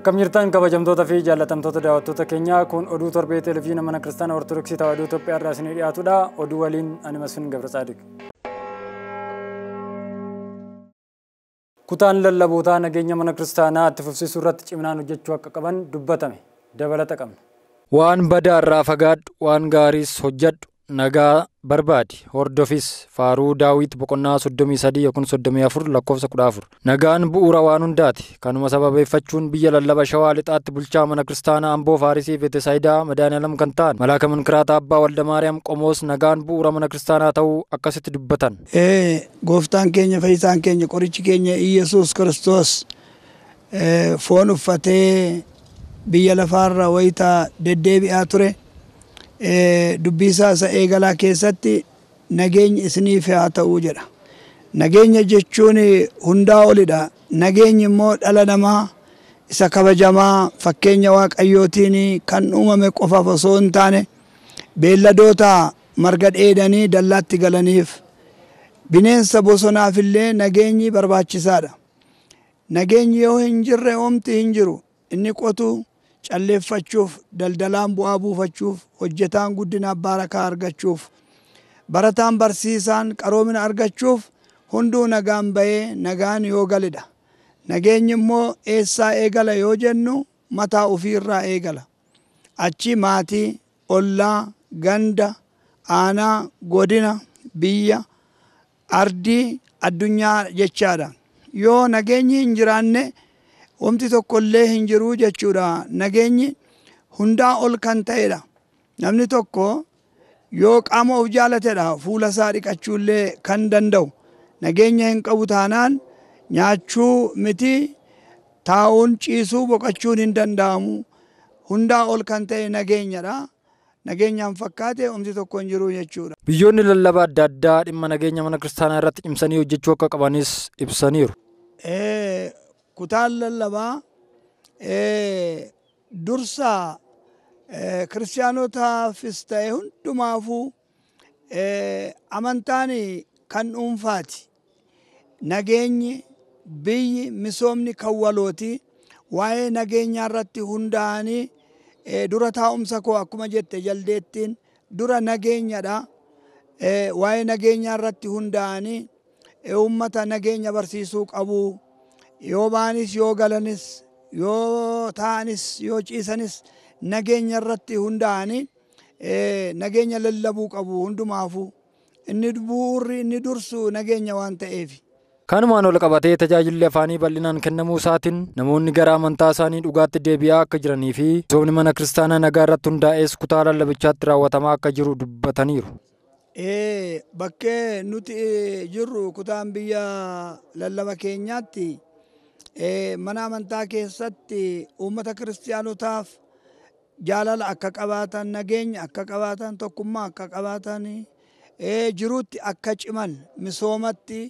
Akkam jirtan kabajamtoota fi jaallatamtoota daawwattoota keenyaa kun oduu torbee televiziyoona mana kiristaanaa Ortodoksii Tawaahidoo Itoophiyaa irraa isinii dhiyaatudha. Oduu waliin ani Masfin Gabrasaadiq. Kutaan lallabootaa nageenya mana kiristaanaa itti fufsiisuu irratti ciminaan hojjechuu akka qaban dubbatame. Dabalata qabna. Waan badaa irraa fagaadhu, waan gaariis hojjedhu, nagaa barbaadi. Hordofis Faaruu Daawit boqonnaa 33 yookiin 34 lakkoofsa 14. Nagaan bu'uura waan hundaati. Kanuma sababeeffachuun biyya lallaba Shawaa lixaatti bulchaa mana kiristaanaa Amboo Faarisii Beetesaayidaa Madaaniyalam kan ta'an Malaaka Minkiraata Abbaa Waldamaariyaam Qomoos nagaan bu'uura mana kiristaanaa ta'uu akkasitti dubbatan. Gooftaan keenya fayyisaan keenya qorichi keenya Iyesuus Kiristoos foon uffatee biyya lafaarra wayita deddeebi'aa ture. Dubbii isaa eegalaa keessatti nageenyi isiniif haa ta'uu jedha. Nageenya jechuun hundaa olidha. Nageenyi immoo dhala namaa isa kabajamaa fakkeenya Waaqayyootiin kan uumame qofaaf osoo hin taane beelladoota marga dheedanii dallaatti galaniif bineensa bosonaaf illee nageenyi barbaachisaadha. Nageenyi yoo hin jirre homti hin jiru. Inni qotu calleeffachuuf, daldalaan bu'aa buufachuuf, hojjetaan guddina baarakaa argachuuf, barataan barsiisaan qaroomina argachuuf hunduu nagaan bahee nagaan yoo galidha. Nageenyi immoo eessaa eegala yoo jennu mataa ofiirraa eegala. Achi maatii, ollaa, ganda, aanaa, godina, biyya, ardii, addunyaa jechaadha. Yoo nageenyi hin jiraanne homti tokkollee hin jiru jechuudha. Nageenyi hundaa ol kan ta'edha. Namni tokko yoo qaama of jaalatedha fuula isaa dhiqachuullee kan danda'u. Nageenya hin qabu taanaan nyaachuu miti taa'uun ciisuu boqachuun hin danda'amu. Hundaa ol kan ta'e nageenyadha. Nageenyaan fakkaate homti tokko hin jiru jechuudha. Biyyoonni lallabaa adda addaa dhimma nageenya mana kiristaanaa irratti cimsanii hojjechuu akka qabanis ibsaniiru. Kutaan lallabaa dursa kiristaanotaafis ta'e hundumaafuu amantaan kan dhuunfaati. Nageenyi biyyi misoomni kan walooti. Waa'ee nageenyaa irratti hundaa'anii dura taa'umsa koo akkuma jette jaldeettiin dura nageenyadha. Waa'ee nageenyaa irratti hundaa'anii uummata nageenya barsiisuu qabu. Yoo baanis yoo galanis yoo taa'anis yoo ciisanis nageenya irratti hundaa'anii nageenya lallabuu qabu hundumaafuu. Inni bu'uurri inni dursu nageenya waan ta'eef. Kanumaan ol qabatee tajaajilli afaanii bal'inaan kennamuu isaatiin namoonni gara amantaa isaanii dhugaatti deebi'aa akka jiranii fi misoomni mana kiristaanaa nagaa irratti hundaa'es kutaa lallabichaatti raawwatamaa akka jiru dubbataniiru. Bakkee nuti jirru kutaan biyya lallaba keenyaatti mana amantaa keessatti uummata kiristaanotaaf jaalala akka qabaatan, nageenya akka qabaatan, tokkummaa akka qabaatan, jiruutti akka ciman, misoomatti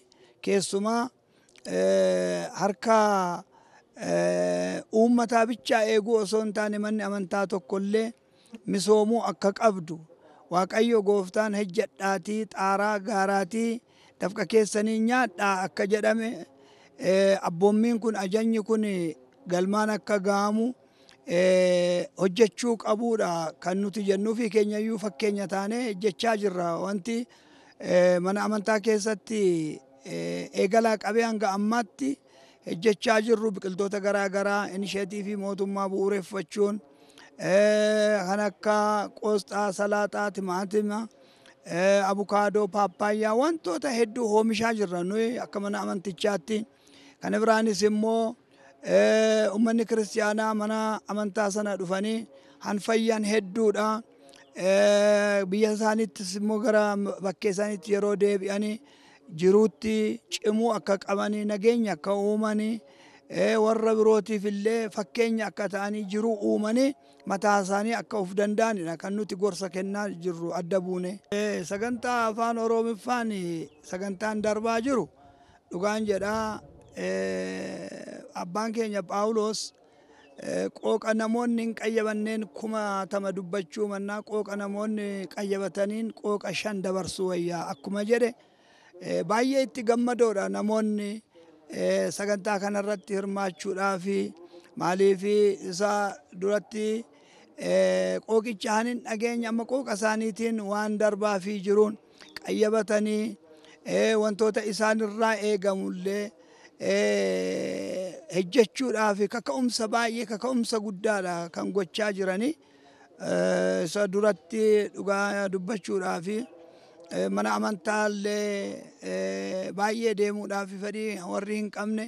keessumaa harka uummataa bichaa eeguu osoo hin taane manni amantaa tokkollee misoomuu akka qabdu. Waaqayyo gooftaan hojjedhaatii xaaraa gaaraatii dafqa keessanii nyaadhaa akka jedhame abboommiin kun ajajni kun galmaan akka ga'amu hojjechuu qabuudha kan nuti jennuu fi keenyayyuu fakkeenya taane hojjechaa jirra. Wanti mana amantaa keessatti eegalaa qabee hanga ammaatti hojjechaa jirru biqiltoota garaa garaa inisheetiivii mootummaa bu'uureffachuun kan akka qoosxaa, salaaxaa, timaatima, abukaadoo, paappaayyaa wantoota hedduu oomishaa jirra nuyi akka mana amantichaatti. Kana biraanis immoo uummanni kiristaanaa mana amantaa sana dhufanii hanfayyan hedduudha. Biyya isaaniittis immoo gara bakkee isaaniitti yeroo deebi'anii jiruutti cimuu akka qabanii nageenya akka uumanii warra birootiif illee fakkeenya akka ta'anii jiruu uumanii mataa isaanii akka of danda'anidha kan nuti gorsa kennaa jirru adda buune. Sagantaa afaan Oromiffaan sagantaan darbaa jiru dhugaan jedhaa abbaan keenya Phaawulos qooqa namoonni hin qayyabanneen 1000 dubbachuu mannaa qooqa namoonni qayyabataniin qooqa 5 dabarsuu wayyaa akkuma jedhe baay'ee itti gammadoodha namoonni sagantaa kanarratti hirmaachuudhaa fi maaliif isa duratti qooqicha hin dhageenya amma qooqa isaaniitiin waan darbaa fi jiruun qayyabatanii wantoota isaanirraa eegamullee hojjechuudhaaf kaka'umsa baay'ee kaka'umsa guddaadha kan gochaa jiranii isa duratti dhugaa dubbachuudhaaf mana amantaallee baay'ee deemuudhaaf fedhii warri hin qabne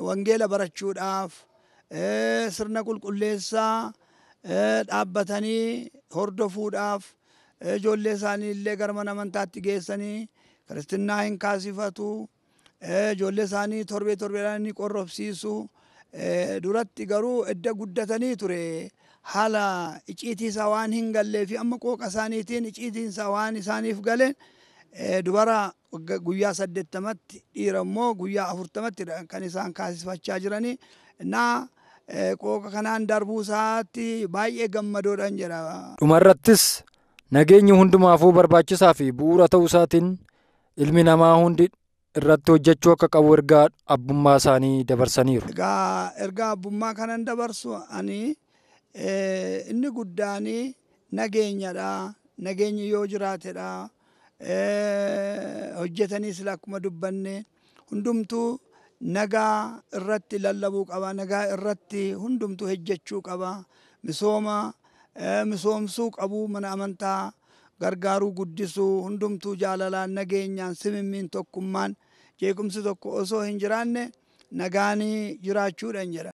wangeela barachuudhaaf sirna qulqulleessaa dhaabbatanii hordofuudhaaf ijoollee isaanii illee gara mana amantaatti geessanii kiristinnaa hin kaasifatu ijoollee isaanii torbeedhaan ni qorrobsiisu duratti garuu edda guddatanii ture haala iciitiisa waan hin gallee fi amma qooqa isaaniitiin iciitiinsa waan isaaniif galeen dubara guyyaa 80tti dhiira immoo guyyaa 40tti kan isaan kaasifachaa jiranii naa qooqa kanaan darbuu isaatti baay'ee gammadoodhaan jedha. Dhumarrattis nageenyi hundumaafuu barbaachisaa fi bu'uura ta'uu isaatiin ilmi namaa hundi irratti hojjechuu akka qabu ergaa abbummaa isaanii dabarsaniiru. Ergaa abbummaa kanan dabarsu ani inni guddaan nageenyadha. Nageenyi yoo jiraatedha. Hojjetanii sila akkuma dubbanne hundumtuu nagaa irratti lallabuu qaba. Nagaa irratti hundumtuu hojjechuu qaba. Misoomsuu qabu mana amantaa gargaaruu guddisuu hundumtuu jaalalaan nageenyaan simimmiin tokkummaan jeequmsi tokko osoo hin jiraanne nagaanii jiraachuudhaan jedha.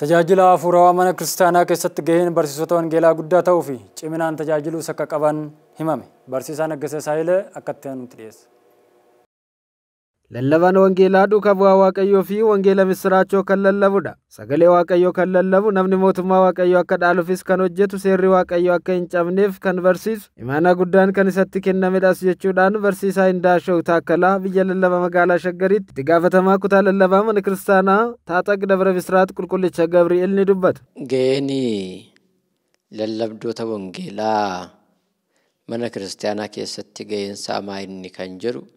Tajaajila hafuurawaa mana kiristaanaa keessatti gaheen barsiisota wangeelaa guddaa ta'uu fi ciminaan tajaajiluus akka qaban himame. Barsiisaan Aggasaa Saayilee akkatti nutti dhiyeessa. Lallabaan wangeelaa duukaa bu'aa Waaqayyoo fi wangeela misiraachoo kan lallabudha. Sagalee Waaqayyoo kan lallabu namni mootummaa Waaqayyoo akka dhaaluufis kan hojjetu seerri Waaqayyoo akka hin cabneef kan barsiisu imaanaa guddaan kan isatti kennamedhas jechuudhaan barsiisaa Indaashoo Taakkalaa biyya lallaba magaalaa Shaggariitti itti gaafatamaa kutaa lallabaa mana kiristaanaa Taaxaq Dabra Bisraat Qulqullicha Gabri'eel ni dubbatu. Gaheen lallabdoota wangeelaa mana kiristaanaa keessatti gaheensaa maayinni kan jiru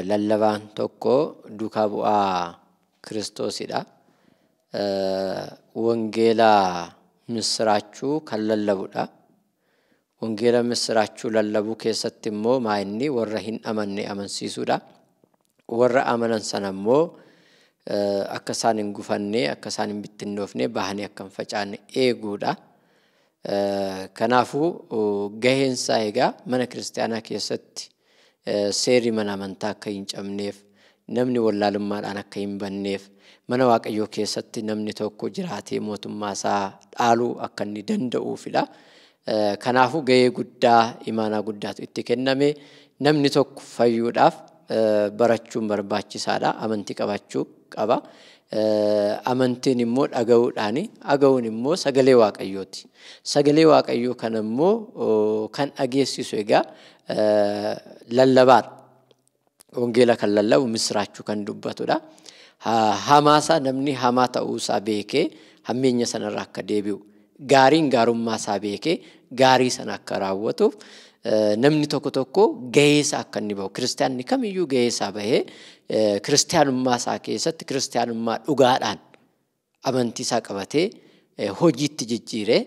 lallabaan tokko duukaa bu'aa Kiristoosidha. Wangeela misiraachuu kan lallabudha. Wangeela misiraachuu lallabuu keessatti immoo maayinni warra hin amanne amansiisuudha. Warra amanan sana immoo akka isaan hin gufanne akka isaan hin bittinnoofne bahanii akka hin facaanne eeguudha. Kanaafuu gaheensaa egaa mana kiristaanaa keessatti seerri mana amantaa akka hin cabneef namni wallaalummaadhaan akka hin banneef mana Waaqayyoo keessatti namni tokko jiraatee mootummaa isaa dhaaluu akka inni danda'uufidha. Kanaafuu gahee guddaa imaanaa guddaatu itti kenname namni tokko fayyuudhaaf barachuun barbaachisaadha. Amantii qabachuu qaba. Amantiin immoo dhaga'uun immoo sagalee Waaqayyooti. Sagalee Waaqayyoo kana immoo kan dhageessisu egaa lallabaadha. Wangeela kan lallabu misiraachuu kan dubbatudha. Hamaasaa namni hamaa ta'uusaa beekee hammeenya sanarraa akka deebi'u gaariin gaarummaa isaa beekee gaarii sana akka raawwatuuf namni tokko gaheesaa akka inni bahu kiristaanni kamiyyuu gaheesaa bahee kiristaanummaa isaa keessatti kiristaanummaa dhugaadhaan amantii isaa qabatee hojiitti jijjiiree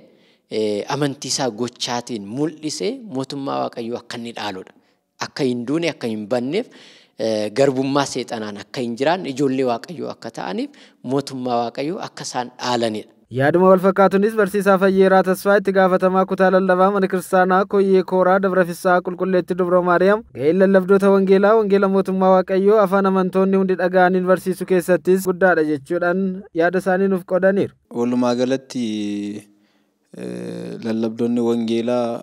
amantii isaa gochaatiin mul'isee mootummaa Waaqayyoo akka inni dhaaludha. Akka hin duune akka hin banneef garbummaa seexanaan akka hin jiraanne ijoollee Waaqayyoo akka ta'aniif mootummaa Waaqayyoo akka isaan dhaalanidha. Yaaduma wal fakkaatunis barsiisaa Fayyeeraa Tasfaa itti gaafatamaa kutaa lallabaa mana kiristaanaa Koyyee Kooraa Dabra Fissaa Qulqulleetti Dubra Maariyaam gaheen lallabdoota wangeela mootummaa Waaqayyoo afaan amantoonni hundi dhaga'aniin barsiisuu keessattis guddaadha jechuudhaan yaada isaanii nuuf qoodaniiru. Walumaa galatti lallabdoonni wangeelaa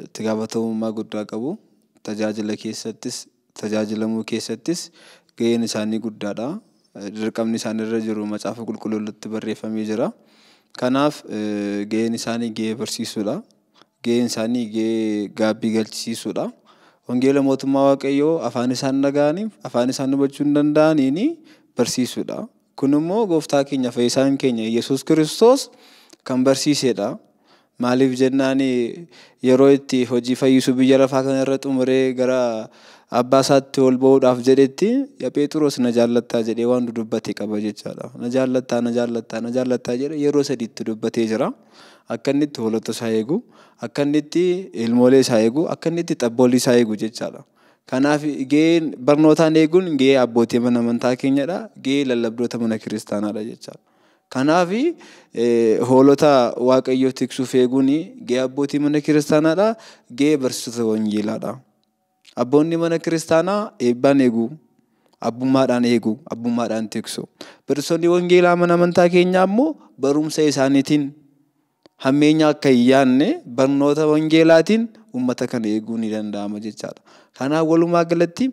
itti gaafatamummaa guddaa qabu. Tajaajilamuu keessattis gaheen isaanii guddaadha. Dirqamni isaanirra jiru macaafa qulqulluutti barreeffamee jira. Kanaaf gaheen isaanii gahee barsiisuudha. Gaheen isaanii gahee gaabbii galchisiisuudha. Wangeela mootummaa Waaqayyoo afaan isaan dhaga'aniif afaan isaan hubachuu hin danda'aniin barsiisuudha. Kun immoo gooftaa keenya fayyisaan keenya Yesuus Kiristoos kan barsiisedha. Maaliif jennaan yeroo itti hojii fayyisuu biyya lafaa kanarra xumuree gara abbaa isaatti ol ba'uudhaaf jedhetti yaa Phexros na jaallattaa jedhee waan dubbatee qaba jechaadha. Na jaallattaa jedhe yeroo sadiitti dubbatee jira. Akka inni itti hoolota isaa eegu, akka inni itti ilmoolee isaa eegu, akka inni itti xabboolii isaa eegu jechaadha. Kanaaf gaheen barnootaan eeguun gahee abbootii mana amantaa keenyadha. Gahee lallabdoota mana kiristaanaadha jechaadha. Kanaaf hoolota waaqayyoo tiksuuf eeguun gahee abbootii mana kiristaanaadha. Gahee barsiisota wangeelaadha. Abboonni mana kiristaanaa eebbaan eegu, abbummaadhaan tiksu. Barsiisonni wangeelaa mana amantaa keenyaa immoo barumsa isaaniitiin hammeenya akka hin yaadne barnoota wangeelaatiin uummata kana eeguu ni danda'ama jechaadha. Kanaaf walumaa galatti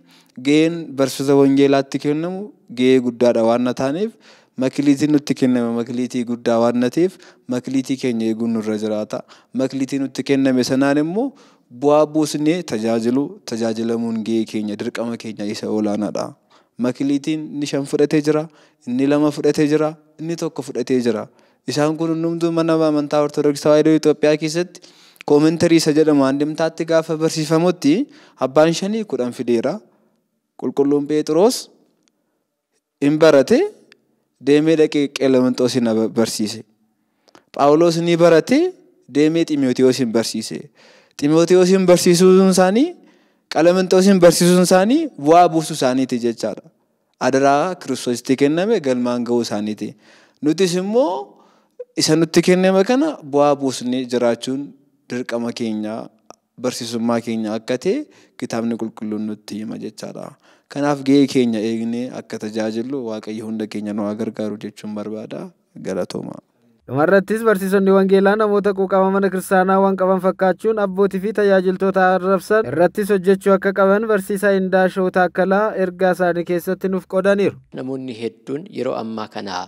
gaheen barsiisota wangeelaatti kennamu gahee guddaadha waan taaneef makiliitiin nutti kenname makiliitii guddaa waan ta'eef makiliitii keenya eeguun nurra jiraata. Makiliitii nutti kenname sanaan immoo bu'aa buusnee tajaajilamuun gahee keenya dirqama keenya isa olaanaadha. Makiliitiin inni 5 fudhatee jira, inni 2 fudhatee jira, inni 1 fudhatee jira. Isaan kun hundumtuu mana amantaa Ortodoksii Tawaahidoo Itoophiyaa keessatti koomentarii isa jedhamu andimtaatti gaafa barsiifamutti abbaan 5 10 fideera. Qulqulluun Phexros hin barate deemee dhaqee Qelemenxoosin barsiise. Phaawulos ni barate deemee Xiimootewoosin barsiise. Xiimootewoosin barsiisuun isaanii Qelemenxoosin barsiisuun isaanii bu'aa buusuu isaaniiti jechaadha. Adaraa Kiristoositti kenname galmaan ga'uu isaaniiti. Nutis immoo isa nutti kenname kana bu'aa buusnee jiraachuun dirqama keenya barsiisummaa keenya akka ta'e kitaabni qulqulluun nutti hima jechaadha. Kanaaf gahee keenya eegnee akka tajaajilu Waaqayyo hunda keenya nu gargaaru jechuun barbaada. Galatooma. Dhumarrattis barsiisonni wangeelaa namoota quuqama mana kiristaanaa waan qaban fakkaachuun abbootii fi tajaajiltoota arrabsan irrattis hojjechuu akka qaban barsiisaa Indaashoo Taakkalaa ergaa isaanii keessatti nuuf qoodaniiru. Namoonni hedduun yeroo ammaa kana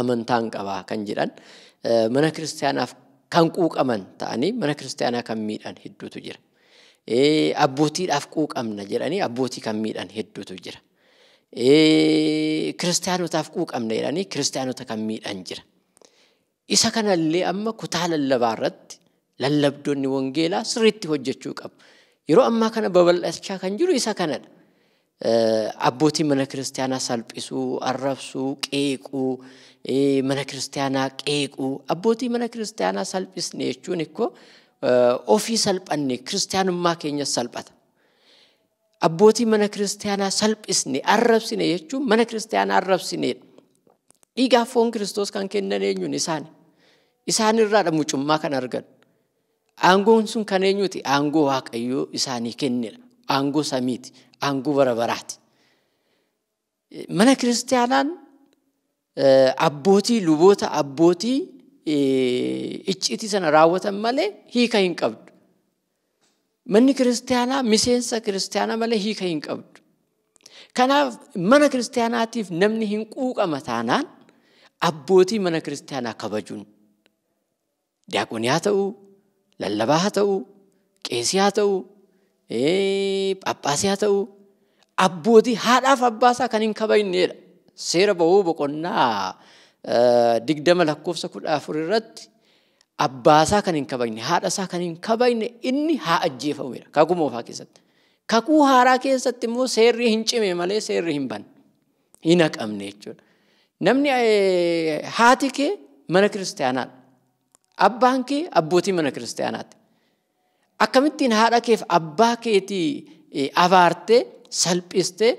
amantaan qabaa kan jedhan mana kiristaanaaf kan quuqaman ta'anii mana kiristaanaa kan miidhan hedduutu jira. Abbootiidhaaf quuqamna jedhanii abbootii kan miidhan hedduutu jira. Kiristaanotaaf quuqamna jedhanii kiristaanota kan miidhan jira. Isa kanallee amma kutaa lallabaa irratti lallabdoonni wangeelaa sirriitti hojjechuu qabu. Yeroo ammaa kana babal'achaa kan jiru isa kanadha. Abbootii mana kiristaanaa salphisuu, arrabsuu, qeequu, mana kiristaanaa qeequu. Abbootii mana kiristaanaa salphisne jechuun ikkoo ofii salphanne kiristaanummaa keenya salphata. Abbootii mana kiristaanaa salphisne arrabsine jechuun mana kiristaanaa arrabsineedha. Dhiigaa foon Kiristoos kan kennan eenyuun isaani. Isaanirraa mucummaa kan argan. Aangoon sun kan eenyuti? Aangoo Waaqayyoo isaanii kennedha. Aangoo samiiti. Aangoo bara baraati. Mana kiristaanaan abbootii luboota abbootii icciitii sana raawwatan malee hiika hin qabdu. Manni kiristaanaa miseensa kiristaanaa malee hiika hin qabdu. Kanaaf mana kiristaanaatiif namni hin quuqama taanaan abbootii mana kiristaanaa kabajuun diyaaqonii haa ta'uu, lallabaa haa ta'uu, qeesii haa ta'uu, Phaaphaasii haa ta'uu, abbootii haadhaaf abbaasaa kan hin kabajnedha. Seera ba'uu boqonnaa 20:14 irratti abbaasaa kan hin kabajne, haadhasaa kan hin kabajne inni haa ajjeefamudha. Kakuu moofaa keessatti. Kakuu haaraa keessatti immoo seerri hin cime malee seerri hin banne. Hin haqamne jechuudha. Namni haati kee mana kiristaanaadha. Abbaan kee abbootii mana kiristaanaati. Akkamittiin haadha keef abbaa keetii abaartee salphistee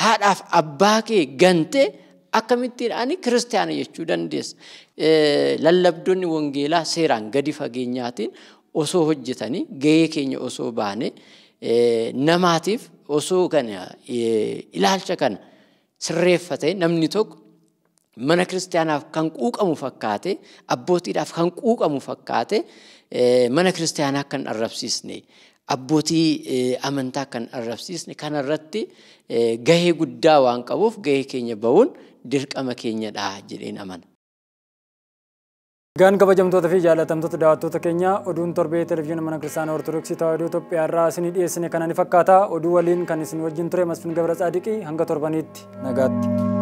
haadhaaf abbaa kee gantee akkamittiin ani kiristaana jechuu dandeessa. Lallabdoonni wangeelaa seeraan gadi fageenyaatiin osoo hojjetanii gahee keenya osoo baane namaatiif osoo kana ilaalcha kana sirreeffate namni tokko mana kiristaanaaf kan quuqamu fakkaate abbootiidhaaf kan quuqamu fakkaate mana kiristaanaa kan arrabsiisne abbootii amantaa kan arrabsiisne kanarratti gahee guddaa waan qabuuf gahee keenya ba'uun dirqama keenyadha jedheen amana. Gaan kabajamtoota fi jaalatamtoota daawwattoota keenya oduun torbee televezyiina mana kiristaanaa Ortodoksii Tawaahidoo Itoophiyaa irraa isinii dhiyeessine kana ni fakkaata. Oduu waliin kan isin wajjin ture Masfin Gabra Tsaadiqii hanga torbaniitti nagaatti.